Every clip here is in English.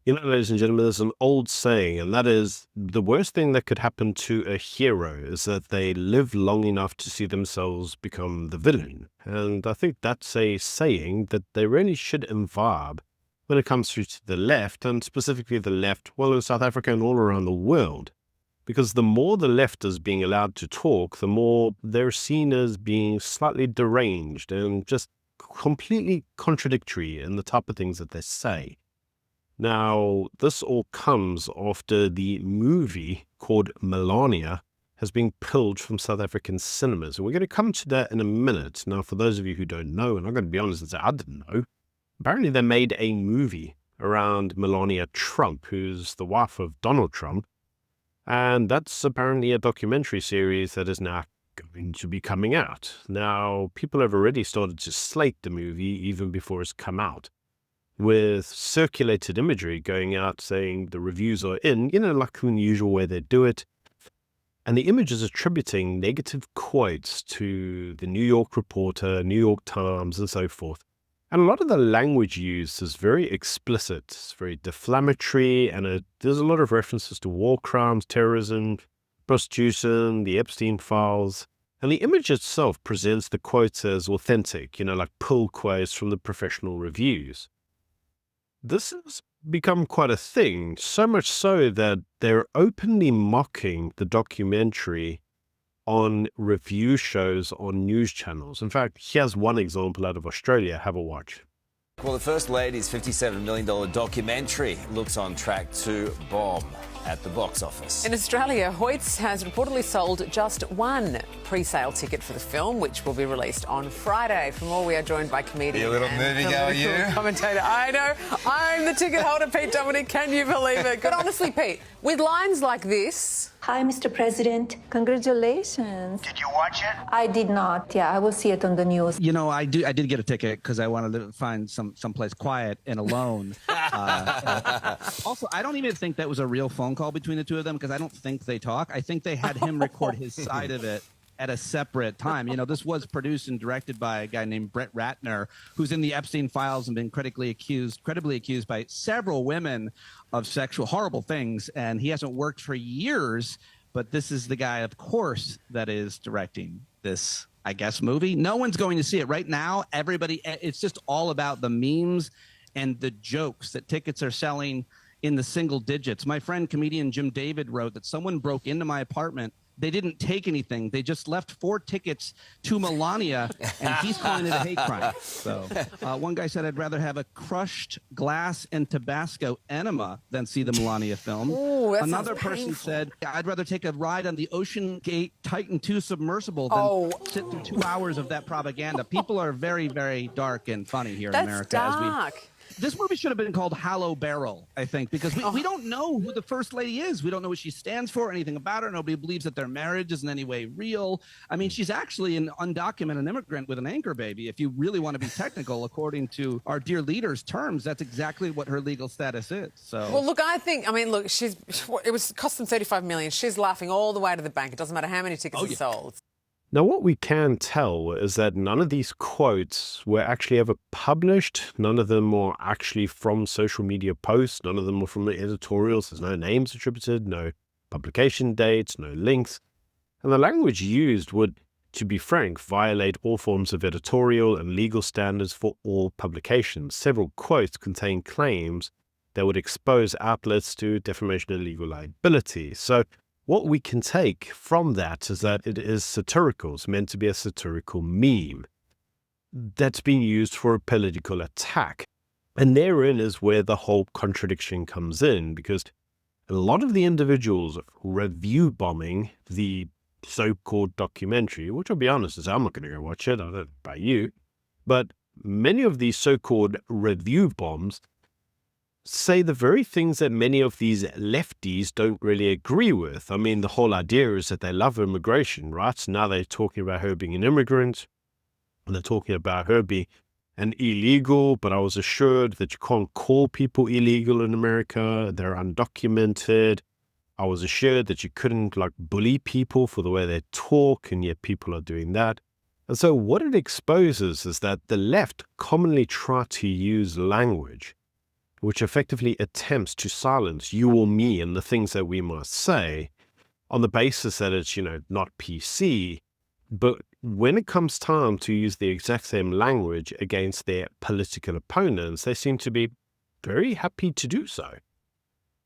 You know, ladies and gentlemen, there's an old saying, and that is the worst thing that could happen to a hero is that they live long enough to see themselves become the villain. And I think that's a saying that they really should imbibe when it comes through to the left, and specifically the left, well, in South Africa and all around the world. Because the more the left is being allowed to talk, the more they're seen as being slightly deranged and just completely contradictory in the type of things that they say. Now, this all comes after the movie called Melania has been pulled from South African cinemas. And we're going to come to that in a minute. Now, for those of you who don't know, and I'm going to be honest and say I didn't know, apparently they made a movie around Melania Trump, who's the wife of Donald Trump. And that's apparently a documentary series that is now going to be coming out. Now, people have already started to slate the movie even before it's come out, with circulated imagery going out saying the reviews are in, like in the usual way they do it. And the image is attributing negative quotes to the New York Reporter, New York Times, and so forth. And a lot of the language used is very explicit, it's very deflammatory, and there's a lot of references to war crimes, terrorism, prostitution, the Epstein files. And the image itself presents the quotes as authentic, like pull quotes from the professional reviews. This has become quite a thing, so much so that they're openly mocking the documentary on review shows on news channels. In fact, here's one example out of Australia. Have a watch. Well, the First Lady's $57 million documentary looks on track to bomb at the box office. In Australia, Hoyts has reportedly sold just one pre-sale ticket for the film, which will be released on Friday. For more, we are joined by comedian You little moviegoer, you. commentator. I know, I'm the ticket holder, Pete Dominic. Can you believe it? But honestly, Pete, with lines like this... Hi, Mr. President. Congratulations. Did you watch it? I did not. Yeah, I will see it on the news. I did get a ticket because I wanted to find someplace quiet and alone. Also, I don't even think that was a real phone call between the two of them because I don't think they talk. I think they had him record his side of it at a separate time. This was produced and directed by a guy named Brett Ratner, who's in the Epstein files and been credibly accused by several women of horrible things. And he hasn't worked for years, but this is the guy, of course, that is directing this, I guess, movie. No one's going to see it right now. It's just all about the memes and the jokes that tickets are selling in the single digits. My friend, comedian Jim David, wrote that someone broke into my apartment. They didn't take anything. They just left 4 tickets to Melania, and he's calling it a hate crime. So one guy said, I'd rather have a crushed glass and Tabasco enema than see the Melania film. Ooh, Another person said, I'd rather take a ride on the Ocean Gate Titan II submersible than sit through 2 hours of that propaganda. People are very, very dark and funny here in America. Dark. This movie should have been called Hallow Barrel, I think, because we don't know who the First Lady is. We don't know what she stands for, anything about her. Nobody believes that their marriage is in any way real. I mean, she's actually an undocumented immigrant with an anchor baby. If you really want to be technical, according to our dear leader's terms, that's exactly what her legal status is. So, well, look, it was cost them $35 million. She's laughing all the way to the bank. It doesn't matter how many tickets are sold. Now, what we can tell is that none of these quotes were actually ever published. None of them were actually from social media posts. None of them were from the editorials. There's no names attributed, no publication dates, no links. And the language used would, to be frank, violate all forms of editorial and legal standards for all publications. Several quotes contain claims that would expose outlets to defamation and legal liability. So what we can take from that is that it is satirical. It's meant to be a satirical meme that's being used for a political attack. And therein is where the whole contradiction comes in, because a lot of the individuals review bombing the so-called documentary, which I'll be honest, is I'm not going to go watch it, I don't know about you, but many of these so-called review bombs say the very things that many of these lefties don't really agree with. I mean, the whole idea is that they love immigration, right? So now they're talking about her being an immigrant, and they're talking about her being an illegal, but I was assured that you can't call people illegal in America. They're undocumented. I was assured that you couldn't bully people for the way they talk, and yet people are doing that. And so what it exposes is that the left commonly try to use language which effectively attempts to silence you or me and the things that we must say on the basis that it's, not PC. But when it comes time to use the exact same language against their political opponents, they seem to be very happy to do so.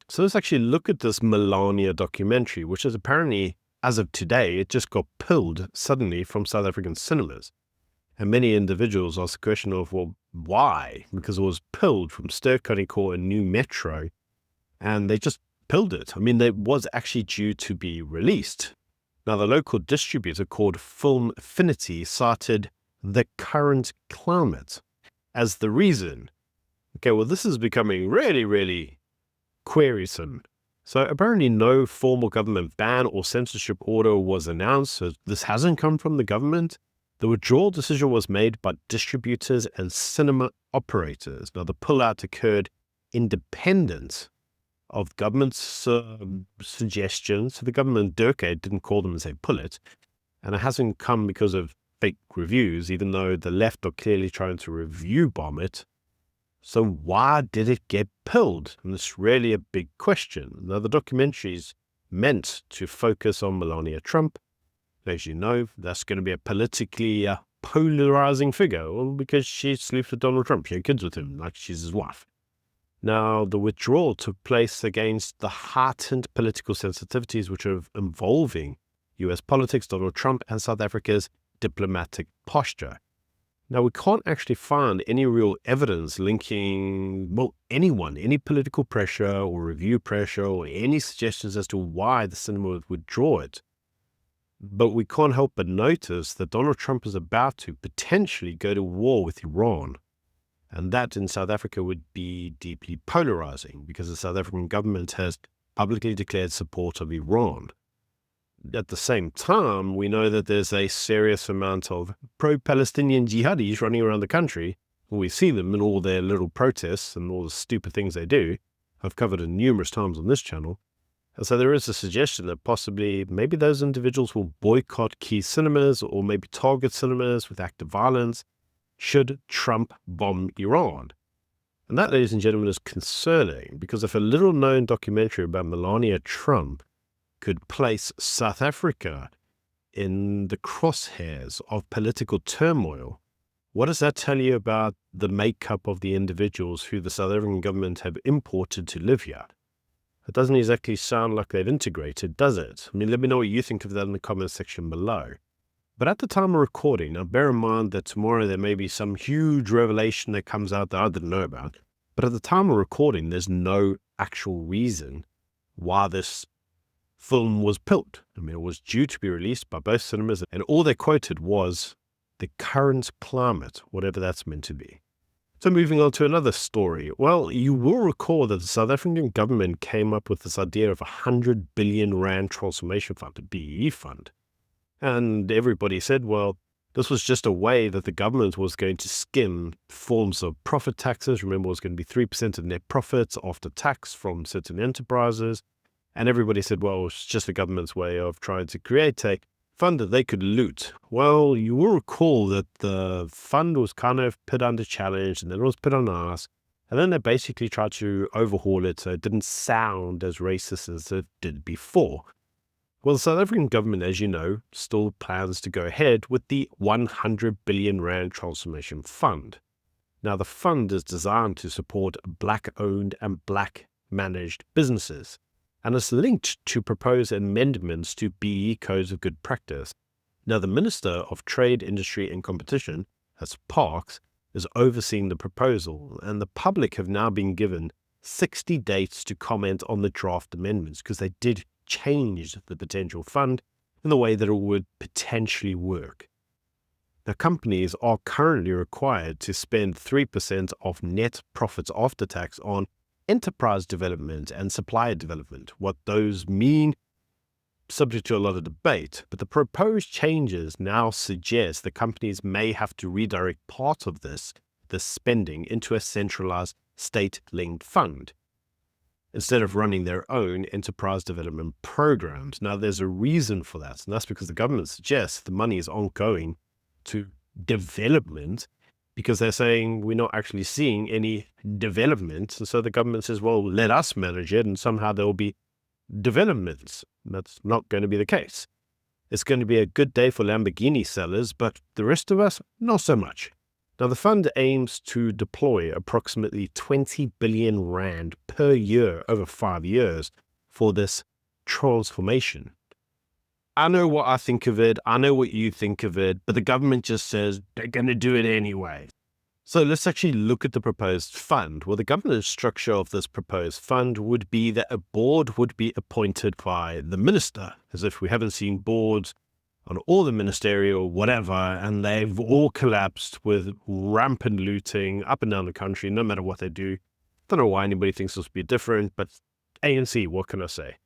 So let's actually look at this Melania documentary, which is apparently, as of today, it just got pulled suddenly from South African cinemas. And many individuals ask the question of, well, why? Because it was pulled from Ster-Kinekor and New Metro, and they just pulled it. I mean, it was actually due to be released. Now, the local distributor called Film Affinity cited the current climate as the reason. Okay, well, this is becoming really, really querisome. So apparently no formal government ban or censorship order was announced, so this hasn't come from the government. The withdrawal decision was made by distributors and cinema operators. Now, the pullout occurred independent of government's suggestions. So the government, Durkheim, didn't call them and say pull it. And it hasn't come because of fake reviews, even though the left are clearly trying to review bomb it. So why did it get pulled? And it's really a big question. Now, the documentary is meant to focus on Melania Trump. As you know, that's going to be a politically polarizing figure, well, because she sleeps with Donald Trump. She had kids with him, like she's his wife. Now, the withdrawal took place against the heightened political sensitivities which are involving US politics, Donald Trump, and South Africa's diplomatic posture. Now, we can't actually find any real evidence linking, anyone, any political pressure or review pressure or any suggestions as to why the cinema would withdraw it. But we can't help but notice that Donald Trump is about to potentially go to war with Iran. And that in South Africa would be deeply polarizing because the South African government has publicly declared support of Iran. At the same time, we know that there's a serious amount of pro-Palestinian jihadis running around the country. We see them in all their little protests and all the stupid things they do. I've covered it numerous times on this channel. And so there is a suggestion that possibly maybe those individuals will boycott key cinemas or maybe target cinemas with active violence should Trump bomb Iran. And that, ladies and gentlemen, is concerning because if a little-known documentary about Melania Trump could place South Africa in the crosshairs of political turmoil, what does that tell you about the makeup of the individuals who the South African government have imported to live here? It doesn't exactly sound like they've integrated, does it? I mean, let me know what you think of that in the comment section below. But at the time of recording, now bear in mind that tomorrow there may be some huge revelation that comes out that I didn't know about. But at the time of recording, there's no actual reason why this film was pulled. I mean, it was due to be released by both cinemas, and all they quoted was the current climate, whatever that's meant to be. So moving on to another story. Well, you will recall that the South African government came up with this idea of 100 billion rand transformation fund, a BEE fund. And everybody said, well, this was just a way that the government was going to skim forms of profit taxes. Remember, it was going to be 3% of net profits after tax from certain enterprises. And everybody said, well, it's just the government's way of trying to create a fund that they could loot. Well, you will recall that the fund was kind of put under challenge and then it was put on ice. And then they basically tried to overhaul it so it didn't sound as racist as it did before. Well, the South African government, as you know, still plans to go ahead with the 100 billion rand transformation fund. Now, the fund is designed to support black-owned and black-managed businesses, and is linked to propose amendments to BEE codes of good practice. Now, the Minister of Trade, Industry and Competition, that's Parks, is overseeing the proposal, and the public have now been given 60 days to comment on the draft amendments because they did change the potential fund in the way that it would potentially work. Now, companies are currently required to spend 3% of net profits after tax on enterprise development and supplier development. What those mean, subject to a lot of debate, but the proposed changes now suggest that companies may have to redirect part of this spending into a centralized state-linked fund, instead of running their own enterprise development programs. Now, there's a reason for that, and that's because the government suggests the money is ongoing to development because they're saying we're not actually seeing any development. And so the government says, well, let us manage it, and somehow there will be developments. That's not going to be the case. It's going to be a good day for Lamborghini sellers, but the rest of us, not so much. Now, the fund aims to deploy approximately 20 billion rand per year over 5 years for this transformation. I know what I think of it, I know what you think of it, but the government just says they're going to do it anyway. So let's actually look at the proposed fund. Well, the governance structure of this proposed fund would be that a board would be appointed by the minister, as if we haven't seen boards on all the ministerial whatever, and they've all collapsed with rampant looting up and down the country, no matter what they do. Don't know why anybody thinks this would be different, but ANC, what can I say?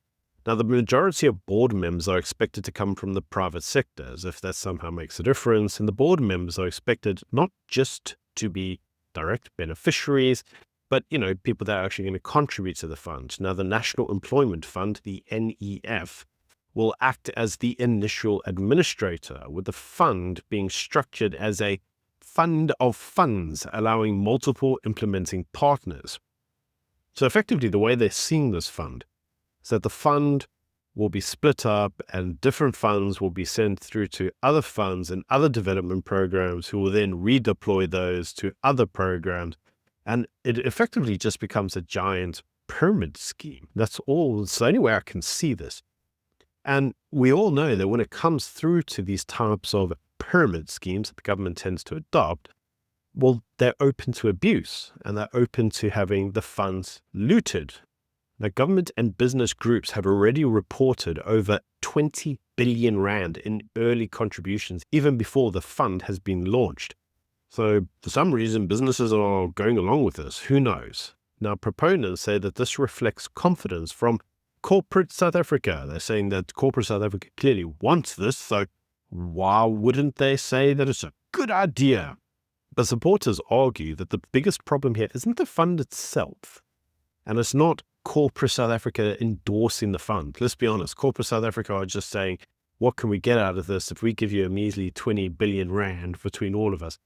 Now, the majority of board members are expected to come from the private sector, as if that somehow makes a difference, and the board members are expected not just to be direct beneficiaries, but, people that are actually going to contribute to the fund. Now, the National Employment Fund, the NEF, will act as the initial administrator, with the fund being structured as a fund of funds, allowing multiple implementing partners. So effectively, the way they're seeing this fund is that the fund will be split up and different funds will be sent through to other funds and other development programs who will then redeploy those to other programs. And it effectively just becomes a giant pyramid scheme. That's all. It's the only way I can see this. And we all know that when it comes through to these types of pyramid schemes that the government tends to adopt, well, they're open to abuse and they're open to having the funds looted. Now, government and business groups have already reported over 20 billion rand in early contributions, even before the fund has been launched. So, for some reason, businesses are going along with this. Who knows? Now, proponents say that this reflects confidence from corporate South Africa. They're saying that corporate South Africa clearly wants this, so why wouldn't they say that it's a good idea? But supporters argue that the biggest problem here isn't the fund itself, and it's not corporate South Africa endorsing the fund. Let's be honest, corporate South Africa are just saying, what can we get out of this if we give you a measly 20 billion rand between all of us?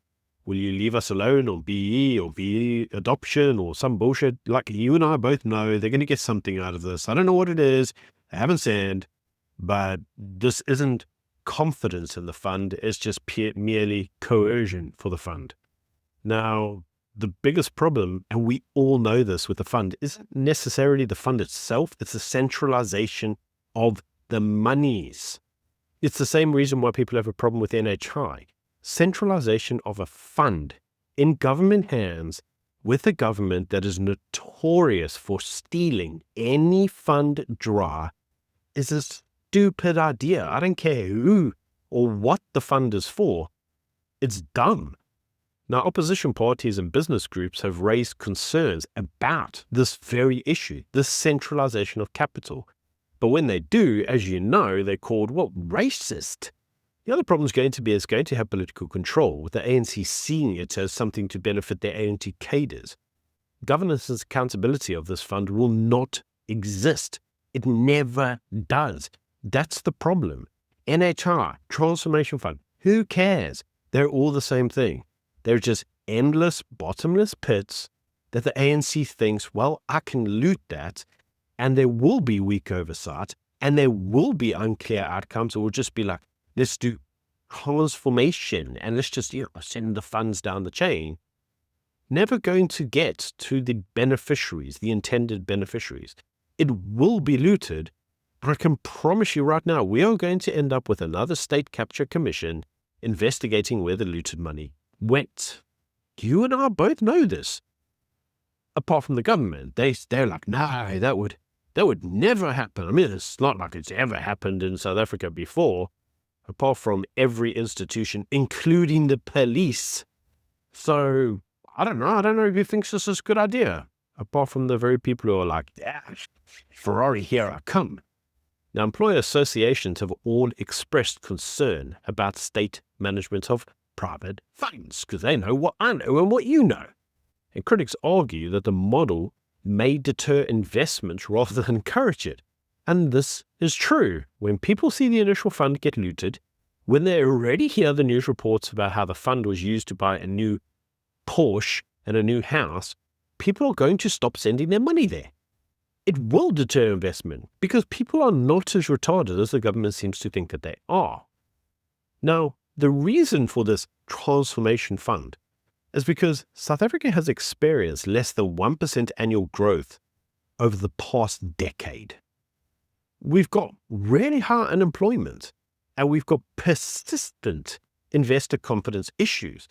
Will you leave us alone on BE or BE adoption or some bullshit? Like you and I both know they're going to get something out of this. I don't know what it is. They haven't said, but this isn't confidence in the fund. It's just merely coercion for the fund. Now, the biggest problem, and we all know this with the fund, isn't necessarily the fund itself. It's the centralization of the monies. It's the same reason why people have a problem with NHI. Centralization of a fund in government hands with a government that is notorious for stealing any fund dry is a stupid idea. I don't care who or what the fund is for. It's dumb. Now, opposition parties and business groups have raised concerns about this very issue, this centralization of capital. But when they do, as you know, they're called, racist. The other problem is going to have political control, with the ANC seeing it as something to benefit their ANC cadres. Governance and accountability of this fund will not exist. It never does. That's the problem. NHI, Transformation Fund, who cares? They're all the same thing. They're just endless, bottomless pits that the ANC thinks, well, I can loot that, and there will be weak oversight, and there will be unclear outcomes. It will just be like, let's do transformation, and let's just send the funds down the chain. Never going to get to the beneficiaries, the intended beneficiaries. It will be looted, but I can promise you right now, we are going to end up with another state capture commission investigating where the looted money went. You and I both know this. Apart from the government, they're like, no, that would never happen. I mean, it's not like it's ever happened in South Africa before, apart from every institution, including the police. So, I don't know if he thinks this is a good idea, apart from the very people who are like, Ferrari, here I come. Now, employer associations have all expressed concern about state management of private funds, because they know what I know and what you know. And critics argue that the model may deter investment rather than encourage it. And this is true. When people see the initial fund get looted, when they already hear the news reports about how the fund was used to buy a new Porsche and a new house, people are going to stop sending their money there. It will deter investment because people are not as retarded as the government seems to think that they are. Now, the reason for this transformation fund is because South Africa has experienced less than 1% annual growth over the past decade. We've got really high unemployment, and we've got persistent investor confidence issues.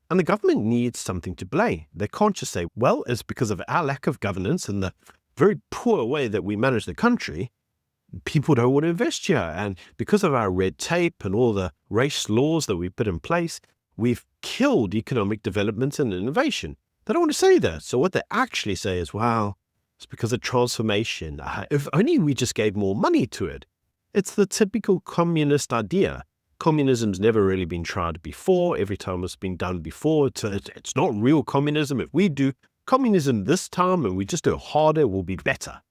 And the government needs something to blame. They can't just say, well, it's because of our lack of governance and the very poor way that we manage the country, people don't want to invest here. And because of our red tape and all the race laws that we put in place, we've killed economic development and innovation. They don't want to say that. So what they actually say is, well, it's because of transformation. If only we just gave more money to it. It's the typical communist idea. Communism's never really been tried before. Every time it's been done before, it's not real communism. If we do communism this time and we just do it harder, it will be better.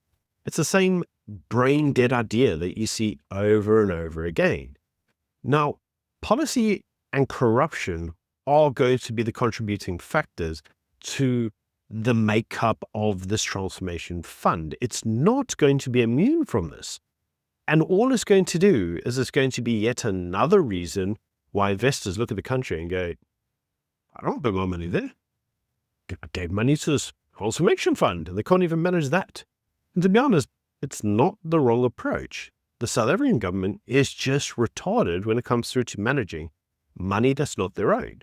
It's the same brain dead idea that you see over and over again. Now, policy and corruption are going to be the contributing factors to the makeup of this transformation fund. It's not going to be immune from this. And all it's going to do is it's going to be yet another reason why investors look at the country and go, I don't put my money there. I gave money to this transformation fund, and they can't even manage that. And to be honest, it's not the wrong approach. The South African government is just retarded when it comes through to managing money that's not their own.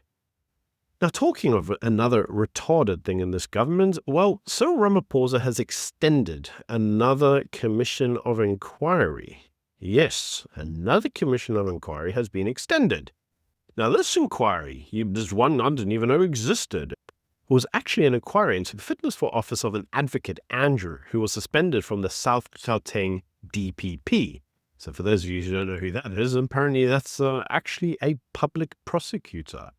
Now, talking of another retarded thing in this government, well, Cyril Ramaphosa has extended another commission of inquiry. Yes, another commission of inquiry has been extended. Now, this inquiry, there's one I didn't even know existed, was actually an inquiry into the fitness for office of an advocate, Andrew, who was suspended from the South Gauteng DPP. So for those of you who don't know who that is, apparently that's actually a public prosecutor.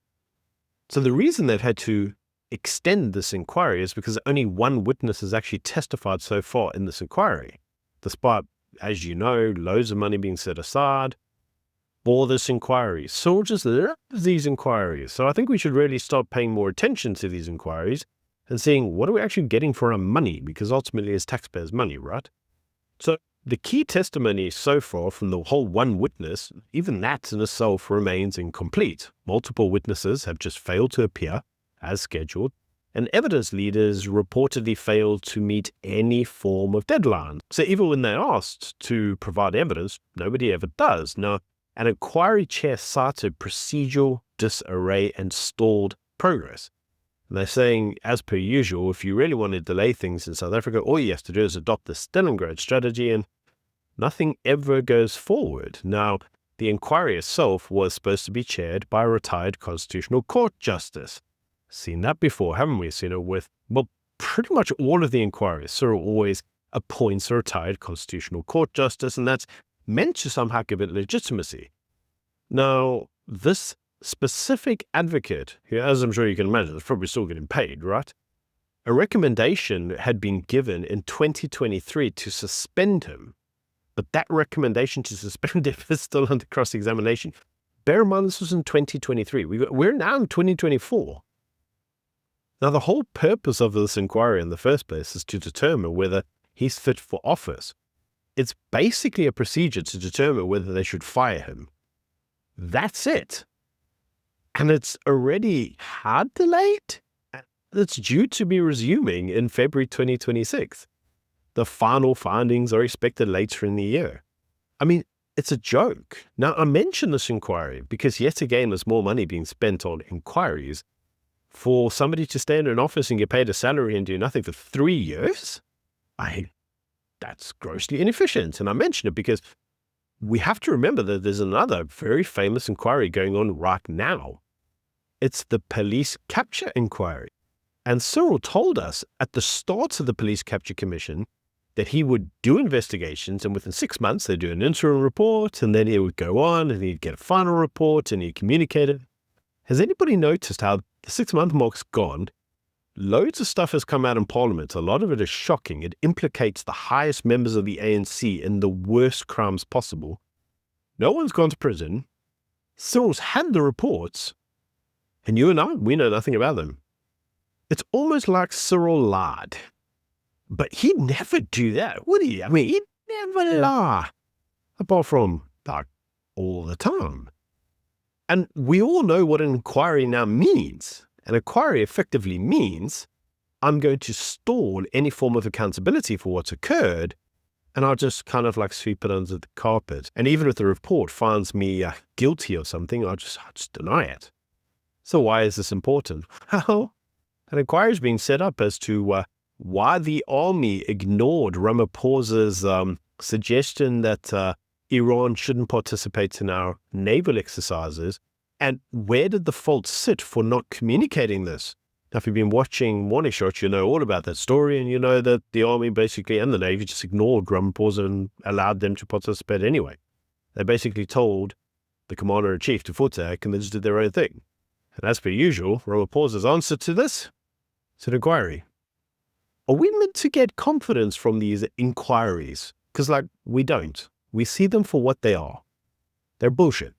So the reason they've had to extend this inquiry is because only one witness has actually testified so far in this inquiry, despite, as you know, loads of money being set aside for this inquiry. So just love these inquiries. So I think we should really start paying more attention to these inquiries and seeing what are we actually getting for our money, because ultimately it's taxpayers' money, right? So the key testimony so far from the whole one witness, even that in itself remains incomplete. Multiple witnesses have just failed to appear as scheduled, and evidence leaders reportedly failed to meet any form of deadline. So even when they're asked to provide evidence, nobody ever does. Now, an inquiry chair cited procedural disarray and stalled progress. And they're saying, as per usual, if you really want to delay things in South Africa, all you have to do is adopt the Stalingrad strategy and nothing ever goes forward. Now, the inquiry itself was supposed to be chaired by a retired Constitutional Court justice. Seen that before, haven't we? Seen it with, well, pretty much all of the inquiries. Cyril always appoints a retired Constitutional Court justice, and that's meant to somehow give it legitimacy. Now, this specific advocate, who, as I'm sure you can imagine, is probably still getting paid, right? A recommendation had been given in 2023 to suspend him, but that recommendation to suspend him is still under cross-examination. Bear in mind, this was in 2023. We're now in 2024. Now, the whole purpose of this inquiry in the first place is to determine whether he's fit for office. It's basically a procedure to determine whether they should fire him. That's it. And it's already hard delayed. It's due to be resuming in February 2026. The final findings are expected later in the year. I mean, it's a joke. Now, I mention this inquiry because yet again there's more money being spent on inquiries. For somebody to stay in an office and get paid a salary and do nothing for 3 years? That's grossly inefficient. And I mention it because we have to remember that there's another very famous inquiry going on right now. It's the police capture inquiry. And Cyril told us at the start of the police capture commission that he would do investigations, and within 6 months they'd do an interim report, and then he would go on and he'd get a final report and he'd communicate it. Has anybody noticed how the 6-month mark's gone? Loads of stuff has come out in Parliament. A lot of it is shocking. It implicates the highest members of the ANC in the worst crimes possible. No one's gone to prison. Cyril's had the reports. And you and I, we know nothing about them. It's almost like Cyril lied. But he'd never do that, would he? I mean, he'd never lie. Apart from, like, all the time. And we all know what an inquiry now means. An inquiry effectively means I'm going to stall any form of accountability for what's occurred, and I'll just kind of like sweep it under the carpet. And even if the report finds me guilty or something, I'll just deny it. So why is this important? Well, an inquiry is being set up as to why the army ignored Ramaphosa's suggestion that Iran shouldn't participate in our naval exercises, and where did the fault sit for not communicating this? Now, if you've been watching Morning Shots, you know all about that story, and you know that the army basically and the navy just ignored Ramaphosa and allowed them to participate anyway. They basically told the commander-in-chief to Futek, and they just did their own thing. And as per usual, Ramaphosa's answer to this is an inquiry. Are we meant to get confidence from these inquiries? Because, like, we don't. We see them for what they are. They're bullshit.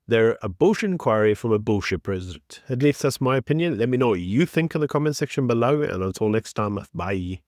They're a bullshit inquiry from a bullshit president. At least that's my opinion. Let me know what you think in the comment section below. And until next time, bye.